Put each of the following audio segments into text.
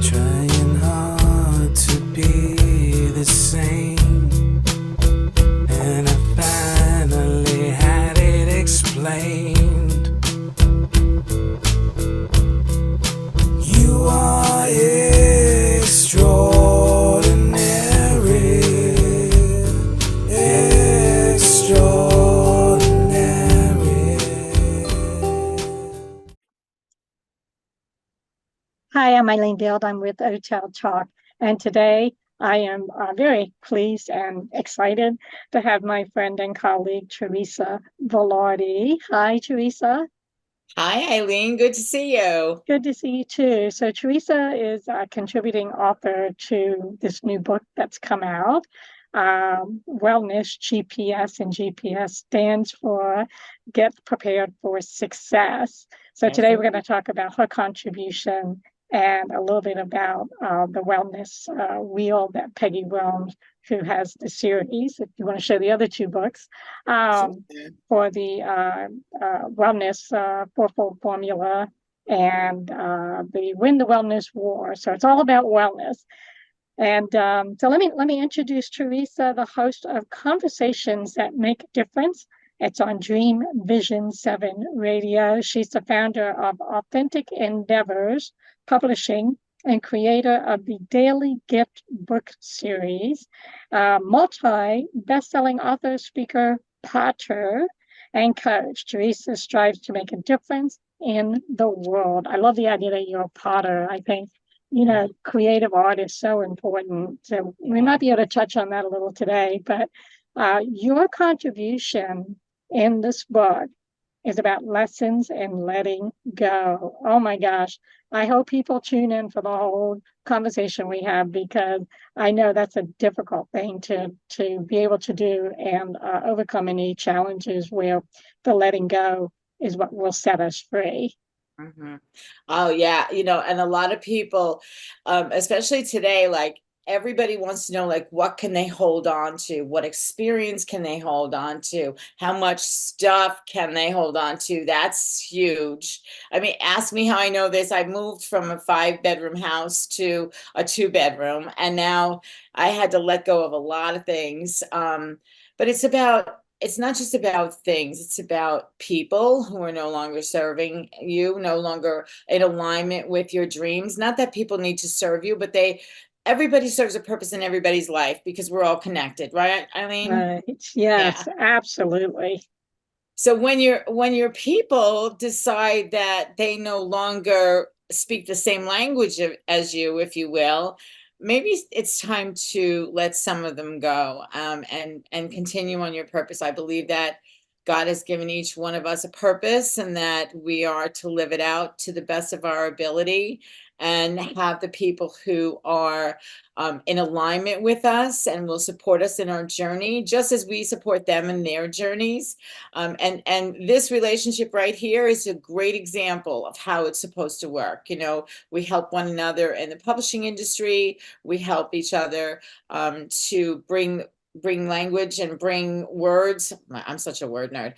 Trying hard to be the same, and I finally had it explained. You are extraordinary, extraordinary. Hi, I'm Eileen Bild. I'm with OTEL Talk, and today I am very pleased and excited to have my friend and colleague Teresa Velardi. Hi, Teresa. Hi, Eileen. Good to see you. Good to see you too. So Teresa is a contributing author to this new book that's come out. Wellness GPS, and GPS stands for Get Prepared for Success. So today we're going to talk about her contribution and a little bit about the wellness wheel that Peggy Wilms, who has the series, if you want to show the other two books, for the wellness fourfold formula and the Win the Wellness War. So it's all about wellness. And so let me introduce Teresa, the host of Conversations That Make a Difference. It's on Dream Vision 7 Radio. She's the founder of Authentic Endeavors Publishing and creator of the Daily Gift book series, multi-best-selling author, speaker, potter, and coach. Teresa strives to make a difference in the world. I love the idea that you're a potter. I think, creative art is so important. So we might be able to touch on that a little today, but your contribution in this book is about lessons in letting go. Oh my gosh. I hope people tune in for the whole conversation we have, because I know that's a difficult thing to be able to do and overcome any challenges where the letting go is what will set us free. Mm-hmm. Oh, yeah. And a lot of people, especially today, like everybody wants to know, like, what can they hold on to? What experience can they hold on to? How much stuff can they hold on to? That's huge. I mean, ask me how I know this. I moved from a 5-bedroom house to a 2-bedroom, and now I had to let go of a lot of things. But it's not just about things. It's about people who are no longer serving you, no longer in alignment with your dreams. Not that people need to serve you, but everybody serves a purpose in everybody's life because we're all connected, right, Eileen? Right. Yes, yeah. Absolutely. So when your people decide that they no longer speak the same language as you, if you will, maybe it's time to let some of them go, and continue on your purpose. I believe that God has given each one of us a purpose, and that we are to live it out to the best of our ability, and have the people who are in alignment with us and will support us in our journey, just as we support them in their journeys. And this relationship right here is a great example of how it's supposed to work. We help one another in the publishing industry. We help each other to bring language and bring words. I'm such a word nerd.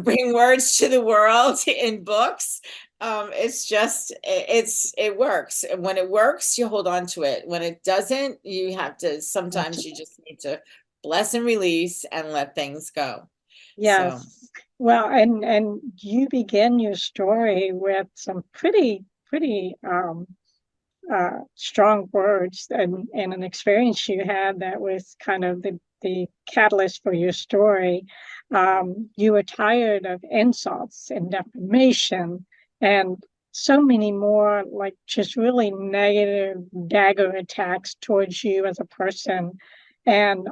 Bring words to the world in books. It works. And when it works, you hold on to it. When it doesn't, you just need to bless and release and let things go. Yes. So. Well, and you begin your story with some pretty strong words and an experience you had that was kind of the catalyst for your story. You were tired of insults and defamation and so many more, like, just really negative dagger attacks towards you as a person. And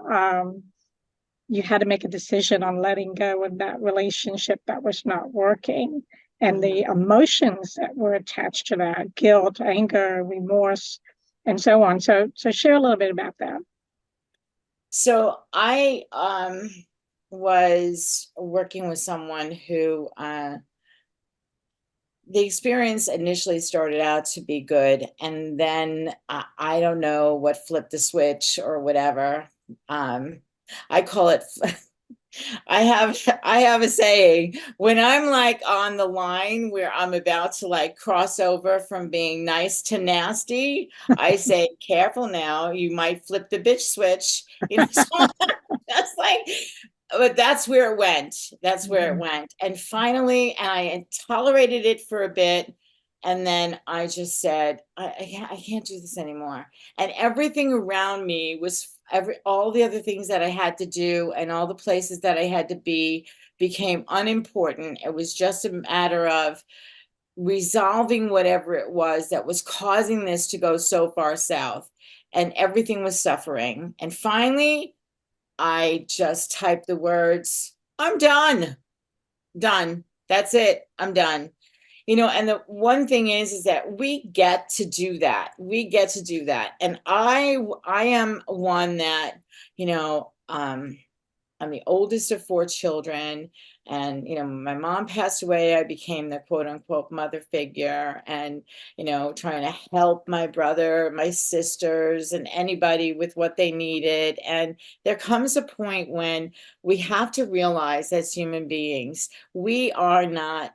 you had to make a decision on letting go of that relationship that was not working. And the emotions that were attached to that, guilt, anger, remorse, and so on. So share a little bit about that. So I was working with someone who the experience initially started out to be good, and then I don't know what flipped the switch or whatever. I call it I have a saying, when I'm like on the line where I'm about to like cross over from being nice to nasty, I say, careful now, you might flip the bitch switch. You know, so that's like, but that's where it went. That's where it went. And finally, and I tolerated it for a bit. And then I just said, I can't do this anymore. And everything around me was all the other things that I had to do and all the places that I had to be became unimportant. It was just a matter of resolving whatever it was that was causing this to go so far south. And everything was suffering. And finally, I just typed the words, I'm done. Done. That's it. I'm done. You know, and the one thing is that we get to do that. We get to do that. And I am one that, you know, I'm the oldest of 4 children. And, you know, my mom passed away. I became the quote unquote mother figure and, you know, trying to help my brother, my sisters, and anybody with what they needed. And there comes a point when we have to realize as human beings, we are not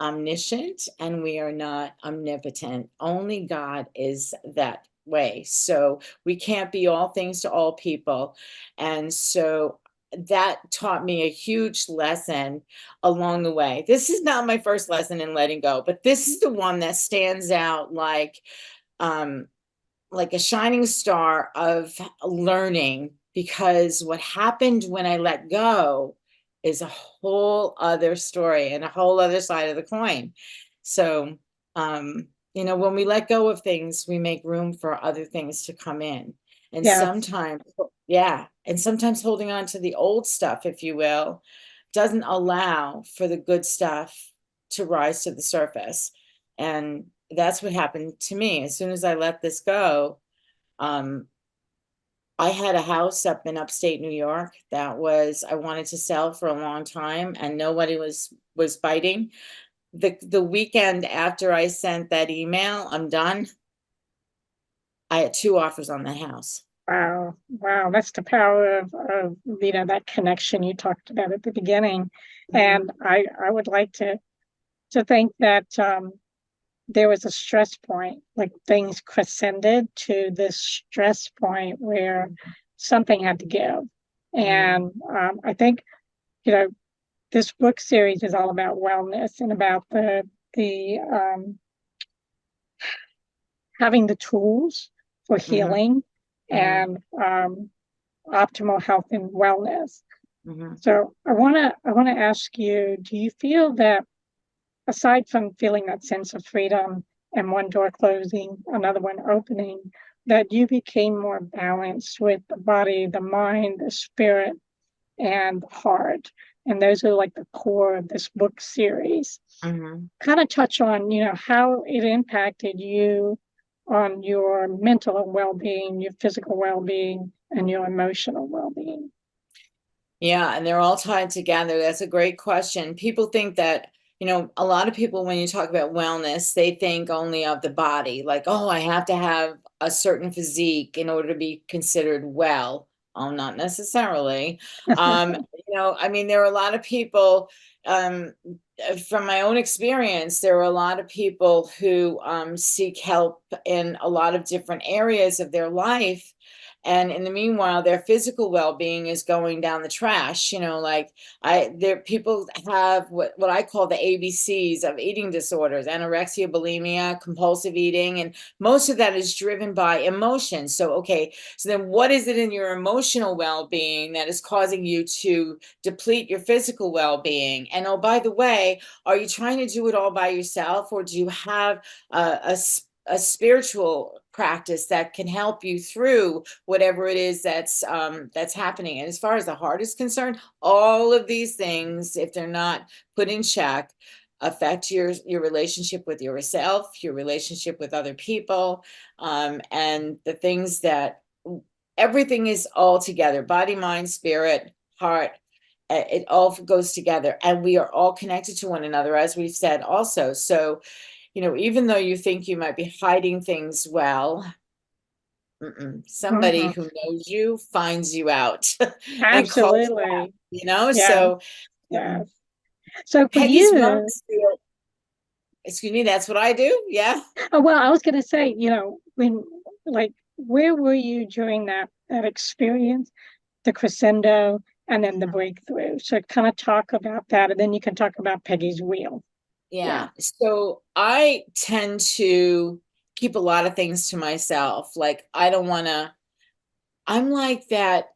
omniscient and we are not omnipotent. Only God is that way. So we can't be all things to all people. And so that taught me a huge lesson along the way. This is not my first lesson in letting go, but this is the one that stands out like a shining star of learning, because what happened when I let go is a whole other story and a whole other side of the coin. So, you know, when we let go of things, we make room for other things to come in. And Yes. sometimes, yeah, and sometimes holding on to the old stuff, if you will, doesn't allow for the good stuff to rise to the surface. And that's what happened to me. As soon as I let this go, I had a house up in upstate New York that I wanted to sell for a long time, and nobody was biting. The weekend after I sent that email, I'm done, I had 2 offers on that house. Wow. Wow. That's the power of, you know, that connection you talked about at the beginning. And I would like to think that there was a stress point, like things crescended to this stress point where something had to give. And I think, you know, this book series is all about wellness and about the having the tools for healing and optimal health and wellness. So I want to ask you, do you feel that aside from feeling that sense of freedom and one door closing, another one opening, that you became more balanced with the body, the mind, the spirit, and the heart? And those are like the core of this book series. Kind of touch on, you know, how it impacted you on your mental well-being, your physical well-being, and your emotional well-being. Yeah, and they're all tied together. That's a great question. People think that, you know, a lot of people, when you talk about wellness, they think only of the body, like, oh, I have to have a certain physique in order to be considered well. Oh, not necessarily. You know, I mean, there are a lot of people, from my own experience, there are a lot of people who seek help in a lot of different areas of their life. And in the meanwhile, their physical well-being is going down the trash. You know, like people have what I call the ABCs of eating disorders: anorexia, bulimia, compulsive eating, and most of that is driven by emotion. So, okay, so then what is it in your emotional well-being that is causing you to deplete your physical well-being? And oh, by the way, are you trying to do it all by yourself, or do you have a spiritual practice that can help you through whatever it is that's happening? And as far as the heart is concerned, all of these things, if they're not put in check, affect your relationship with yourself, your relationship with other people, and the things that everything is all together, body, mind, spirit, heart. It all goes together, and we are all connected to one another, as we've said also. So, even though you think you might be hiding things well, somebody Mhm. who knows you finds you out and calls you out, Absolutely. Yeah. So Yeah. um, So for Peggy's you, wellness field, excuse me, that's what I do. Yeah. oh, well, I was going to say, when, like, where were you during that experience, the crescendo, and then the Mhm. breakthrough? So kind of talk about that, and then you can talk about Peggy's wheel. Yeah. Yeah. So I tend to keep a lot of things to myself. Like, I don't want to, I'm like that.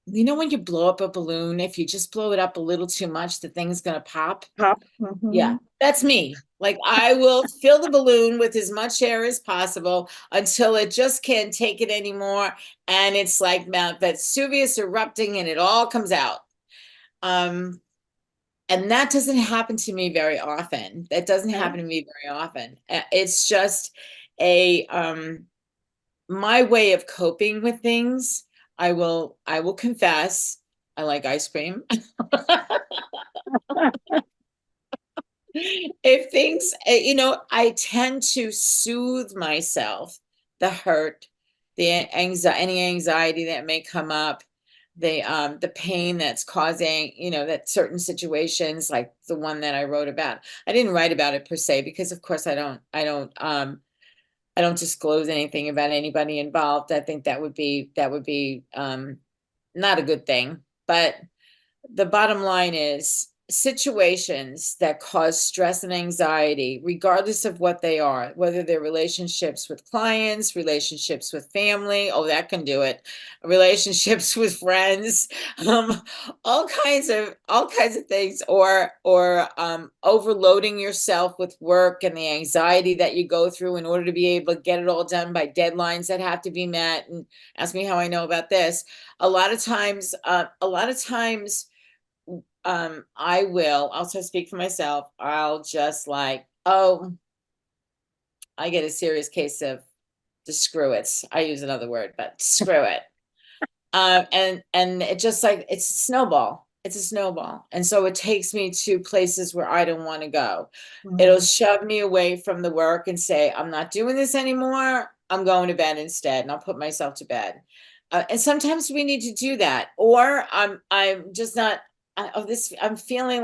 When you blow up a balloon, if you just blow it up a little too much, the thing's going to pop. Pop. Yeah, that's me. Like, I will fill the balloon with as much air as possible until it just can't take it anymore. And it's like Mount Vesuvius erupting and it all comes out. And that doesn't happen to me very often. That doesn't Yeah. happen to me very often. It's just a my way of coping with things. I will confess, I like ice cream. If things, I tend to soothe myself, the hurt, any anxiety that may come up, the pain that's causing, that certain situations, like the one that I wrote about. I didn't write about it per se, because of course I don't disclose anything about anybody involved. I think that would be not a good thing. But the bottom line is, situations that cause stress and anxiety, regardless of what they are, whether they're relationships with clients, relationships with family, oh, that can do it, relationships with friends, um, all kinds of things, or overloading yourself with work and the anxiety that you go through in order to be able to get it all done by deadlines that have to be met. And ask me how I know about this. A lot of times, I'll also speak for myself. I'll just like, oh, I get a serious case of the screw it's. I use another word, but screw it. And it just like, it's a snowball. It's a snowball. And so it takes me to places where I don't want to go. It'll shove me away from the work and say, I'm not doing this anymore. I'm going to bed instead, and I'll put myself to bed. And sometimes we need to do that, or I'm just not. I'm feeling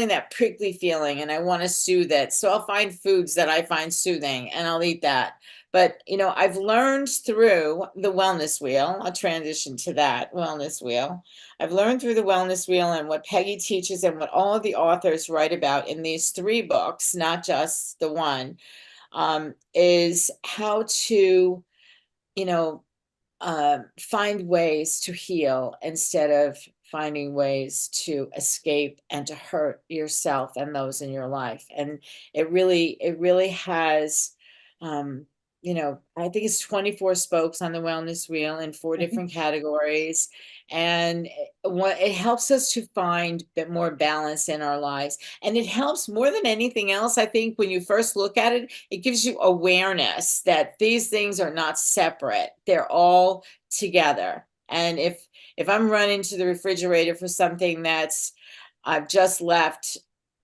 that prickly feeling, and I want to soothe it. So I'll find foods that I find soothing, and I'll eat that. But I've learned through the wellness wheel. I'll transition to that wellness wheel. I've learned through the wellness wheel and what Peggy teaches and what all of the authors write about in these 3 books, not just the one, is how to, you know, find ways to heal instead of finding ways to escape and to hurt yourself and those in your life. And it really has, I think it's 24 spokes on the wellness wheel in 4 Mhm. different categories. And what it helps us to find a bit more balance in our lives. And it helps more than anything else. I think when you first look at it, it gives you awareness that these things are not separate. They're all together. And if I'm running to the refrigerator for something that's I've just left,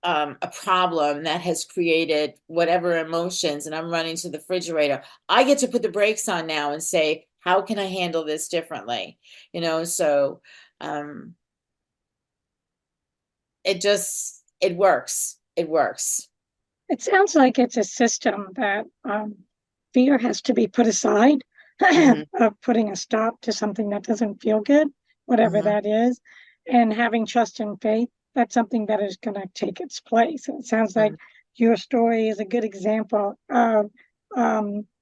a problem that has created whatever emotions, and I'm running to the refrigerator, I get to put the brakes on now and say, how can I handle this differently? So um, it works. It works. It sounds like it's a system that fear has to be put aside, Hmm. of putting a stop to something that doesn't feel good, whatever Hmm. that is, and having trust and faith. That's something that is going to take its place. And it sounds like Hmm. your story is a good example of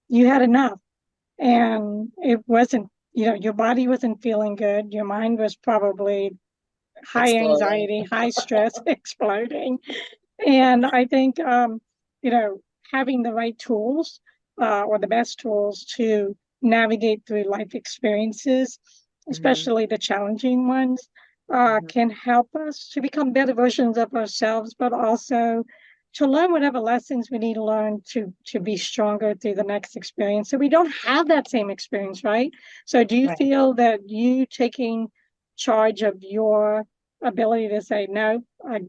you had enough, and it wasn't, your body wasn't feeling good. Your mind was probably high Exploding. anxiety, high stress, exploding. And I think, you know, having the right tools, or the best tools to navigate through life experiences, Hmm. especially the challenging ones, can help us to become better versions of ourselves, but also to learn whatever lessons we need to learn to be stronger through the next experience. So we don't have that same experience, right? So do you Right. feel that you taking charge of your ability to say, no,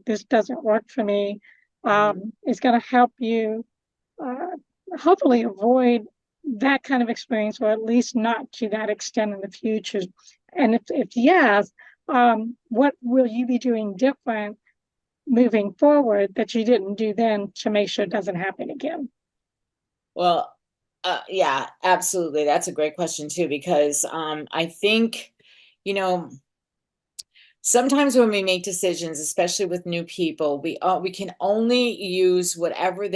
this doesn't work for me, is going to help you uh, hopefully avoid that kind of experience, or at least not to that extent in the future? And if yes, what will you be doing different moving forward that you didn't do then to make sure it doesn't happen again? Well, yeah, absolutely. That's a great question too, because I think, you know, sometimes when we make decisions, especially with new people, we can only use however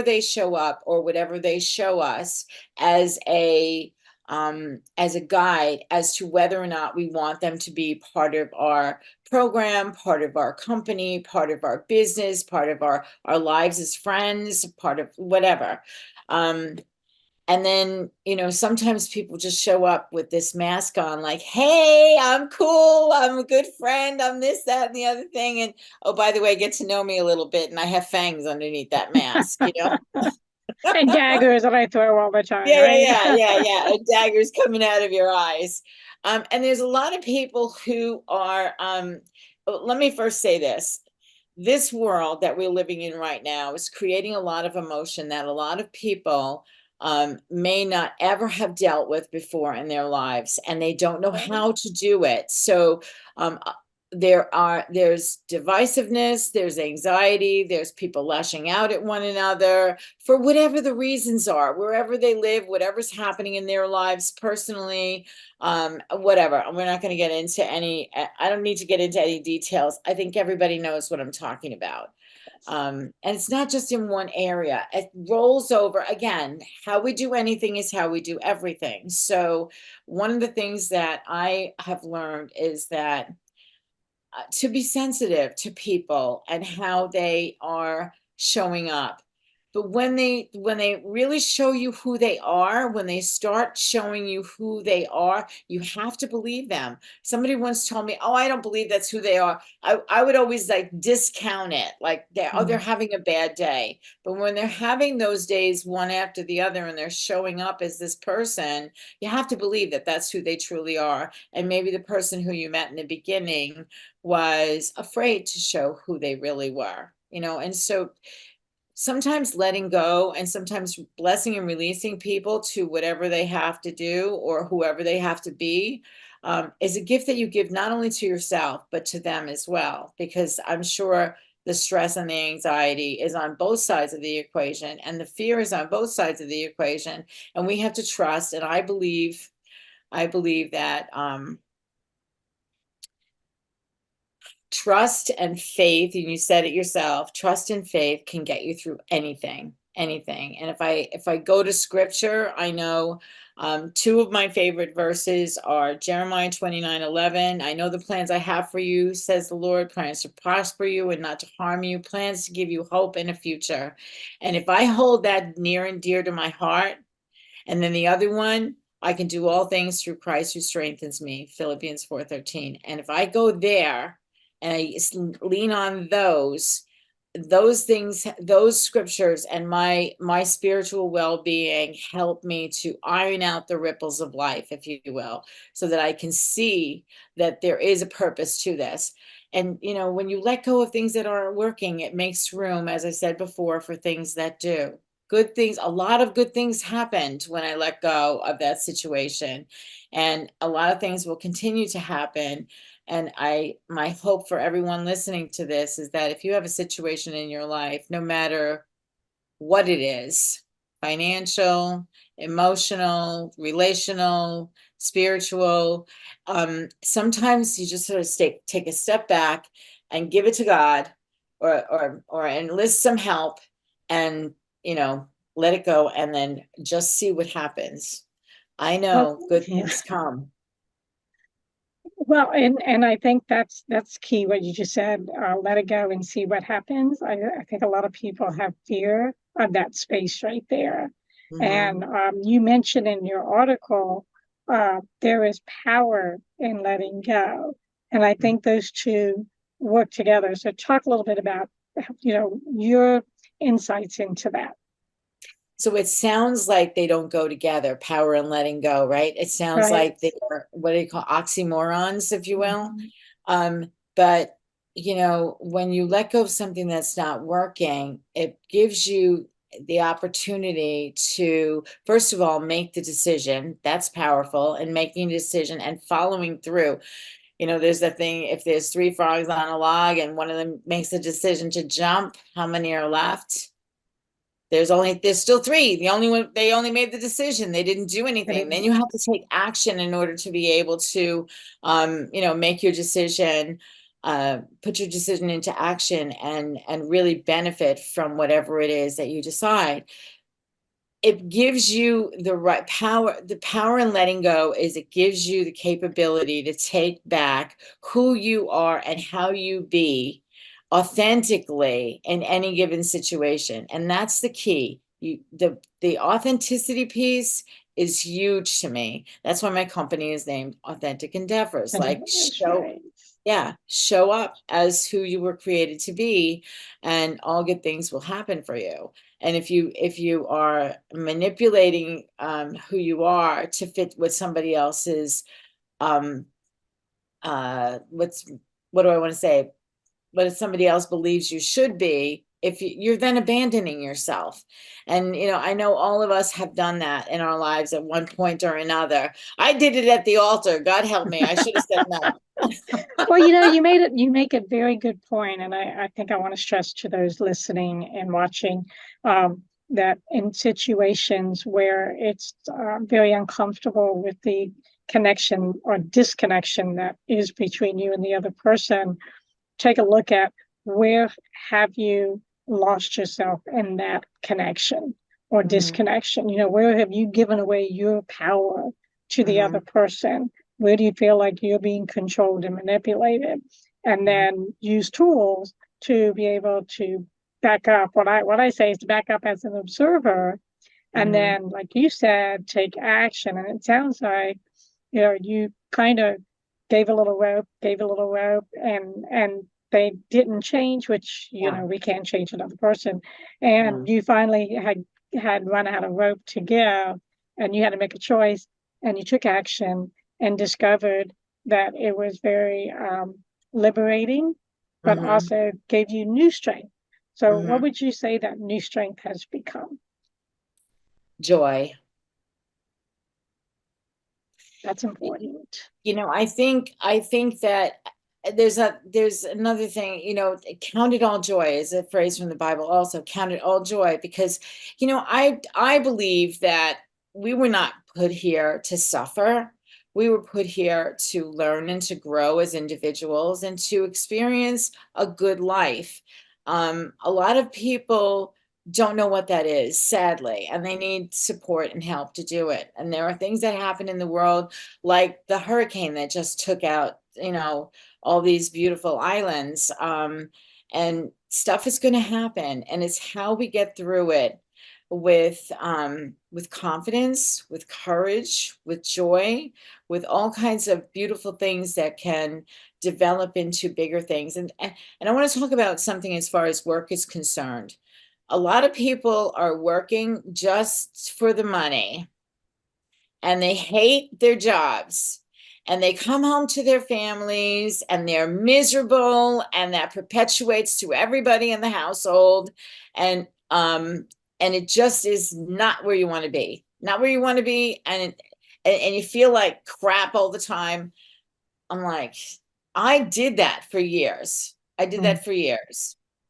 they show up or whatever they show us as a guide as to whether or not we want them to be part of our program, part of our company, part of our business, part of our lives as friends, part of whatever. Um, and then, sometimes people just show up with this mask on, like, hey, I'm cool, I'm a good friend, I'm this, that, and the other thing. And oh, by the way, get to know me a little bit. And I have fangs underneath that mask. And daggers that I throw all the time, Yeah, right? yeah, yeah, yeah, yeah. And daggers coming out of your eyes. And there's a lot of people who are, let me first say this. This world that we're living in right now is creating a lot of emotion that a lot of people may not ever have dealt with before in their lives, and they don't know how to do it. So there's divisiveness, there's anxiety, there's people lashing out at one another for whatever the reasons are, wherever they live, whatever's happening in their lives personally, whatever. We're not going to get into I don't need to get into any details. I think everybody knows what I'm talking about. And it's not just in one area. It rolls over. Again, how we do anything is how we do everything. So one of the things that I have learned is that to be sensitive to people and how they are showing up. But when they really show you who they are, when they start showing you who they are, you have to believe them. Somebody once told me, oh, I don't believe that's who they are. I would always like discount it, like they're having a bad day. But when they're having those days one after the other and they're showing up as this person, you have to believe that that's who they truly are. And maybe the person who you met in the beginning was afraid to show who they really were. And so sometimes letting go and sometimes blessing and releasing people to whatever they have to do or whoever they have to be is a gift that you give not only to yourself, but to them as well. Because I'm sure the stress and the anxiety is on both sides of the equation, and the fear is on both sides of the equation. And we have to trust. And I believe that trust and faith, and you said it yourself, trust and faith can get you through anything. And if I go to scripture, I know two of my favorite verses are Jeremiah 29:11. I know the plans I have for you, says the Lord, plans to prosper you and not to harm you, plans to give you hope and a future. And if I hold that near and dear to my heart, and then the other one, I can do all things through Christ who strengthens me, Philippians 4:13. And if I go there and I lean on those things, those scriptures, and my spiritual well-being help me to iron out the ripples of life, if you will, so that I can see that there is a purpose to this. And when you let go of things that aren't working, it makes room, as I said before, for things that do. Good things, a lot of good things happened when I let go of that situation, and a lot of things will continue to happen. And my hope for everyone listening to this is that if you have a situation in your life, no matter what it is, financial, emotional, relational, spiritual, sometimes you just sort of take a step back and give it to God, or enlist some help, and let it go, and then just see what happens. I Well, know good yeah. things come. Well, and I think that's key what you just said. Let it go and see what happens. I think a lot of people have fear of that space right there. Mhm. And you mentioned in your article, there is power in letting go. And I think those two work together. So talk a little bit about, your insights into that. So it sounds like they don't go together, power and letting go, right? It sounds Right. like they're, what do you call, oxymorons, if you will. Mhm. But when you let go of something that's not working, it gives you the opportunity to, first of all, make the decision. That's powerful, and making a decision and following through. There's the thing, if there's 3 frogs on a log and one of them makes a decision to jump, how many are left? There's still 3. They only made the decision. They didn't do anything. Then you have to take action in order to be able to, make your decision, put your decision into action, and really benefit from whatever it is that you decide. It gives you the right power. The power in letting go is it gives you the capability to take back who you are and how you be authentically in any given situation. And that's the key. The authenticity piece is huge to me. That's why my company is named Authentic Endeavors. Like, That's right. show up as who you were created to be, and all good things will happen for you. And if you are manipulating who you are to fit what somebody else's what do I want to say? What if somebody else believes you should be, if you're then abandoning yourself. And I know all of us have done that in our lives at one point or another. I did it at the altar. God help me. I should have said no. Well, you make a very good point, and I think I want to stress to those listening and watching, that in situations where it's very uncomfortable with the connection or disconnection that is between you and the other person, take a look at where have you lost yourself in that connection or disconnection. Where have you given away your power to the other person? Where do you feel like you're being controlled and manipulated? And then use tools to be able to back up. What I say is to back up as an observer, and then, like you said, take action. And it sounds like you kind of gave a little rope, and they didn't change, which we can't change another person. And you finally had run out of rope to give, and you had to make a choice, and you took action and discovered that it was very liberating, but also gave you new strength. So what would you say that new strength has become? Joy. That's important. I think that there's another thing, count it all joy is a phrase from the Bible also. Count it all joy, because I believe that we were not put here to suffer. We were put here to learn and to grow as individuals and to experience a good life. A lot of people don't know what that is, sadly, and they need support and help to do it. And there are things that happen in the world, like the hurricane that just took out, all these beautiful islands. And stuff is going to happen, and it's how we get through it with confidence, with courage, with joy, with all kinds of beautiful things that can develop into bigger things. And I want to talk about something as far as work is concerned. A lot of people are working just for the money, and they hate their jobs, and they come home to their families and they're miserable, and that perpetuates to everybody in the household. And it just is not where you want to be, and you feel like crap all the time. I'm like, I did that for years.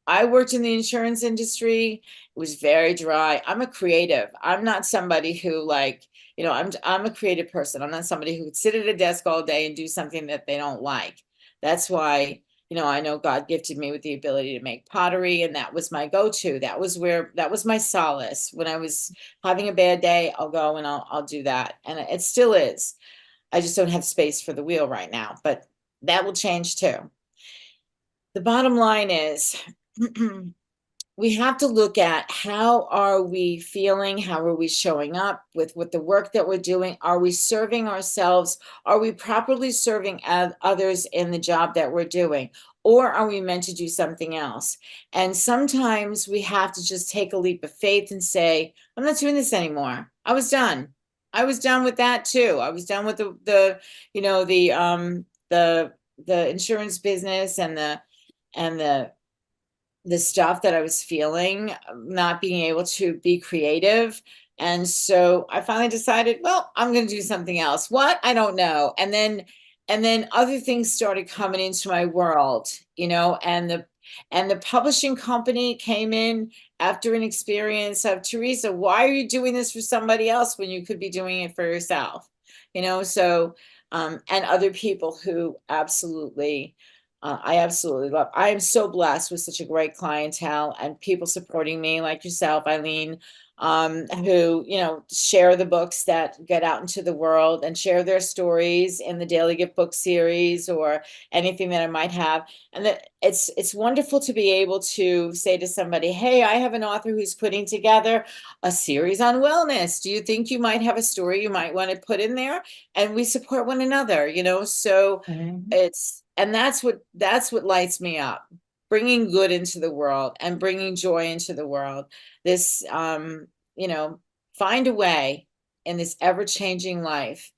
I worked in the insurance industry. It was very dry. I'm a creative. I'm not somebody who I'm a creative person. I'm not somebody who would sit at a desk all day and do something that they don't like. That's why, I know God gifted me with the ability to make pottery, and that was my go-to. That was my solace. When I was having a bad day, I'll go and I'll do that. And it still is. I just don't have space for the wheel right now, but that will change too. The bottom line is, we have to look at how are we feeling, how are we showing up with the work that we're doing? Are we serving ourselves? Are we properly serving others in the job that we're doing? Or are we meant to do something else? And sometimes we have to just take a leap of faith and say, I'm not doing this anymore. I was done. I was done with that too. I was done with the insurance business and the stuff that I was feeling, not being able to be creative. And so I finally decided, well, I'm going to do something else. What? I don't know. And then other things started coming into my world, and the publishing company came in after an experience of, Teresa, why are you doing this for somebody else when you could be doing it for yourself? So and other people who absolutely I absolutely love. I am so blessed with such a great clientele and people supporting me like yourself, Eileen, who, share the books that get out into the world and share their stories in the Daily Gift book series or anything that I might have. And that it's wonderful to be able to say to somebody, hey, I have an author who's putting together a series on wellness. Do you think you might have a story you might want to put in there? And we support one another, so and that's what lights me up, bringing good into the world and bringing joy into the world. This find a way in this ever-changing life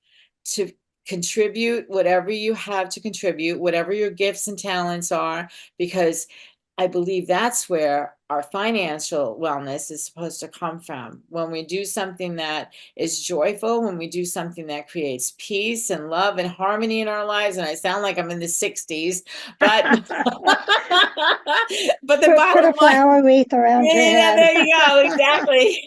to contribute whatever you have to contribute, whatever your gifts and talents are, because I believe that's where our financial wellness is supposed to come from. When we do something that is joyful, when we do something that creates peace and love and harmony in our lives, and I sound like I'm in the 60s, but but the Put bottom a line, flower wreath around your yeah, head. there you go, exactly.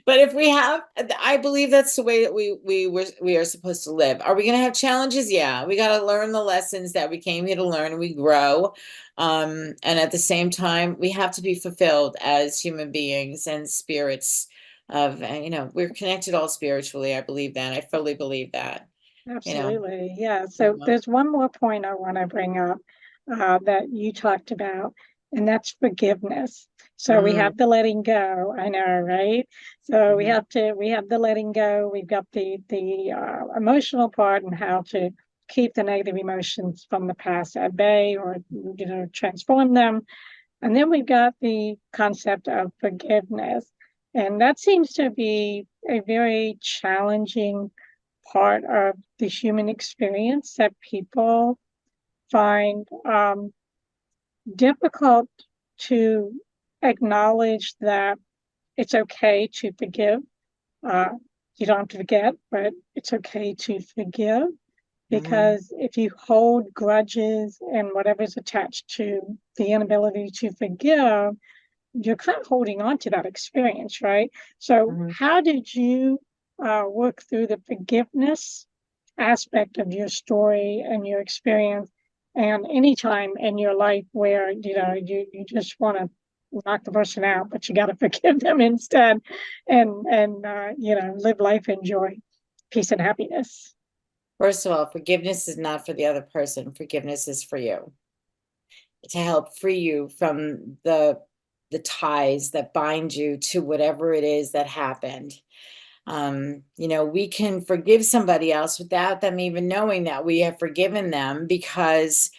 But if we have, I believe that's the way that we are supposed to live. Are we going to have challenges? Yeah, we got to learn the lessons that we came here to learn, and we grow. And at the same time, we have to be fulfilled as human beings and spirits of, we're connected all spiritually. I believe that. I fully believe that. Absolutely. Yeah. So there's one more point I want to bring up that you talked about, and that's forgiveness. So we have the letting go. I know, right? So we have the letting go. We've got the emotional part and how to keep the negative emotions from the past at bay or transform them. And then we've got the concept of forgiveness. And that seems to be a very challenging part of the human experience that people find difficult to acknowledge that it's okay to forgive. You don't have to forget, but it's okay to forgive. Because if you hold grudges and whatever's attached to the inability to forgive, you're kind of holding on to that experience, right? So how did you work through the forgiveness aspect of your story and your experience, and any time in your life where you just want to knock the person out, but you got to forgive them instead, and live life in joy, peace, and happiness? First of all, forgiveness is not for the other person. Forgiveness is for you, to help free you from the ties that bind you to whatever it is that happened. We can forgive somebody else without them even knowing that we have forgiven them, because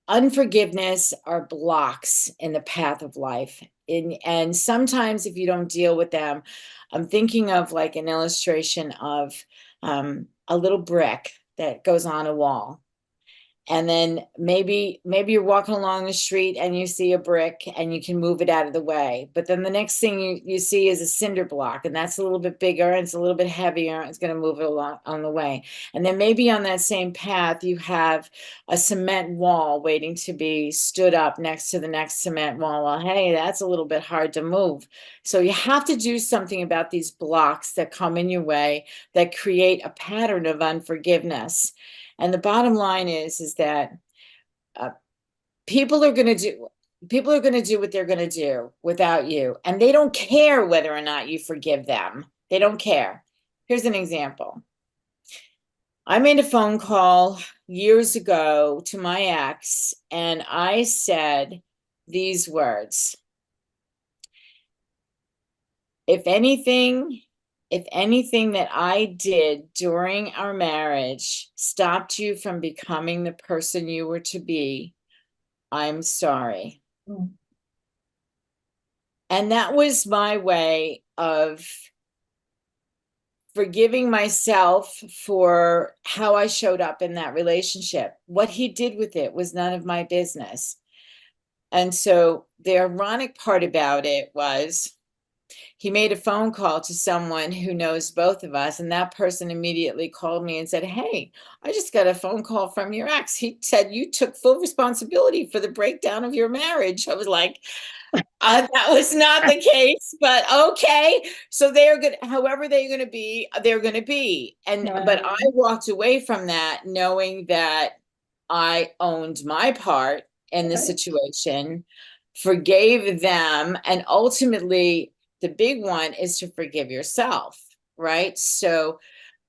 unforgiveness are blocks in the path of life. And sometimes if you don't deal with them, I'm thinking of like an illustration of a little brick that goes on a wall. And then maybe you're walking along the street and you see a brick and you can move it out of the way. But then the next thing you see is a cinder block, and that's a little bit bigger and it's a little bit heavier. It's going to move it along on the way. And then maybe on that same path, you have a cement wall waiting to be stood up next to the next cement wall. Well, hey, that's a little bit hard to move. So you have to do something about these blocks that come in your way that create a pattern of unforgiveness. And the bottom line is that people are going to do what they're going to do without you, and they don't care whether or not you forgive them. They don't care. Here's an example. I made a phone call years ago to my ex, and I said these words. If anything that I did during our marriage stopped you from becoming the person you were to be, I'm sorry. Mm. And that was my way of forgiving myself for how I showed up in that relationship. What he did with it was none of my business. And so the ironic part about it was he made a phone call to someone who knows both of us, and that person immediately called me and said, "Hey, I just got a phone call from your ex. He said you took full responsibility for the breakdown of your marriage." I was like, that was not the case, but okay. So they're good, however they're going to be, they're going to be. But I walked away from that knowing that I owned my part in the Right. situation, forgave them, and ultimately the big one is to forgive yourself, right? So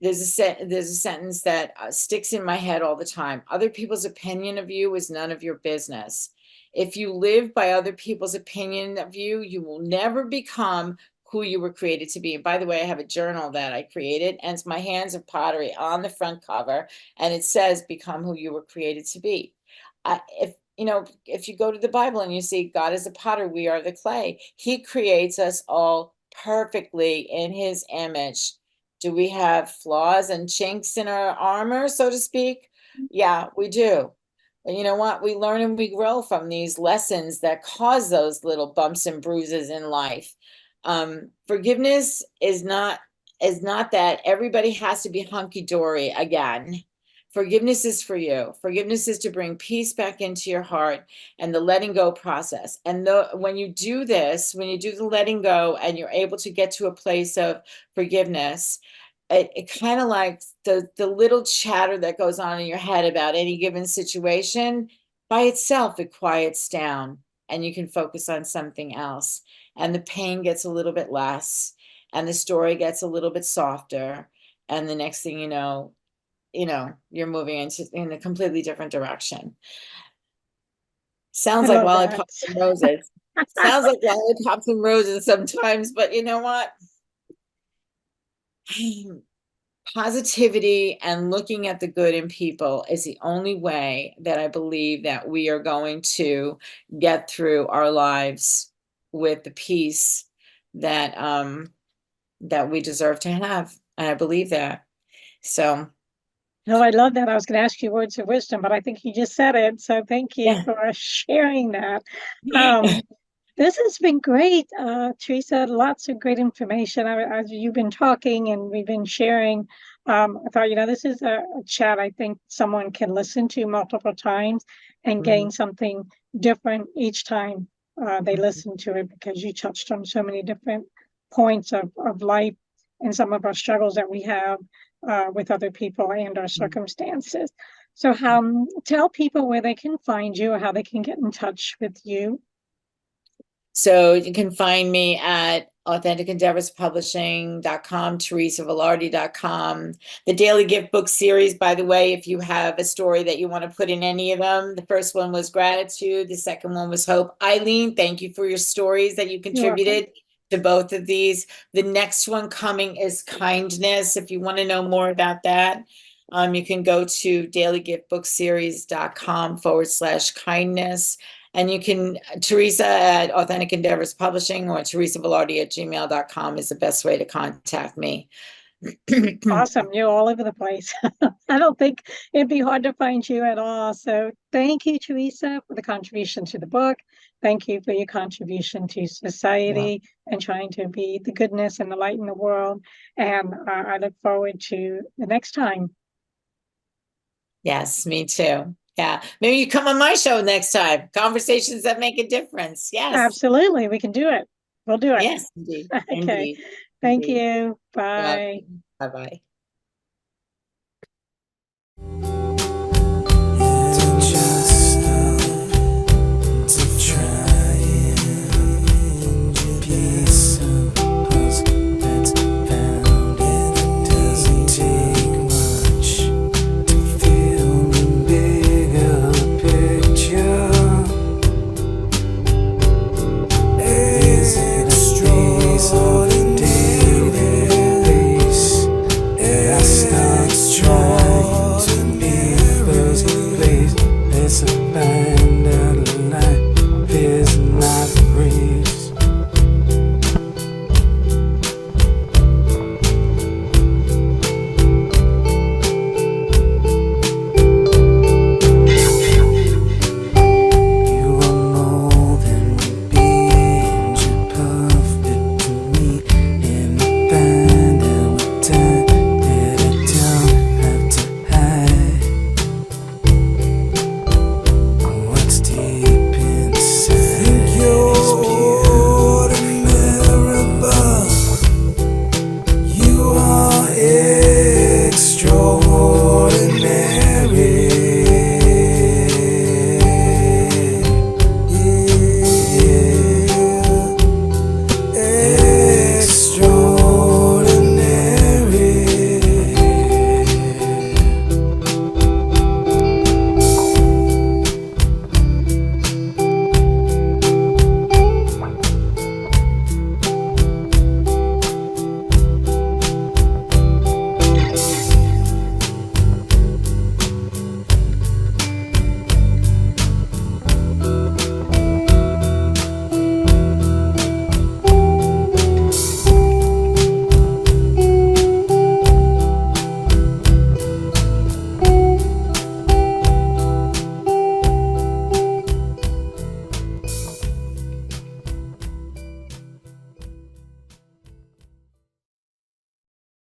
there's a sentence that sticks in my head all the time. Other people's opinion of you is none of your business. If you live by other people's opinion of you, you will never become who you were created to be. And by the way, I have a journal that I created, and it's my hands of pottery on the front cover, and it says, "Become who you were created to be." If you go to the Bible and you see God is a potter, we are the clay. He creates us all perfectly in his image. Do we have flaws and chinks in our armor, so to speak? Yeah, we do. But you know what? We learn and we grow from these lessons that cause those little bumps and bruises in life. Forgiveness is not that everybody has to be hunky-dory again. Forgiveness is for you. Forgiveness is to bring peace back into your heart and the letting go process. And when you do this, when you do the letting go and you're able to get to a place of forgiveness, it kind of like the little chatter that goes on in your head about any given situation, by itself, it quiets down and you can focus on something else. And the pain gets a little bit less and the story gets a little bit softer. And the next thing you're moving in a completely different direction. Sounds I like love that. lollipops and roses. Sounds like lollipops and roses sometimes, but you know what? Positivity and looking at the good in people is the only way that I believe that we are going to get through our lives with the peace that that we deserve to have. And I believe that. So No, I love that. I was going to ask you words of wisdom, but I think you just said it. So thank you yeah. for sharing that. This has been great, Teresa. Lots of great information. As you've been talking and we've been sharing, I thought, this is a chat I think someone can listen to multiple times and gain something different each time they listen to it, because you touched on so many different points of life and some of our struggles that we have with other people and our circumstances. So tell people where they can find you or how they can get in touch with you. So you can find me at AuthenticEndeavorsPublishing.com, TeresaVelardi.com. The Daily Gift Book Series, by the way, if you have a story that you want to put in any of them, the first one was gratitude. The second one was hope. Eileen, thank you for your stories that you contributed to both of these. The next one coming is kindness. If you want to know more about that, you can go to dailygiftbookseries.com/kindness. And you can, Teresa at Authentic Endeavors Publishing or teresavelardi@gmail.com is the best way to contact me. Awesome. You're all over the place. I don't think it'd be hard to find you at all. So thank you, Teresa, for the contribution to the book. Thank you for your contribution to society and trying to be the goodness and the light in the world. And I look forward to the next time. Yes, me too. Yeah. Maybe you come on my show next time. Conversations that make a difference. Yes. Absolutely. We can do it. We'll do it. Yes, indeed. Okay. Indeed. Thank Indeed. you. Bye. Bye-bye.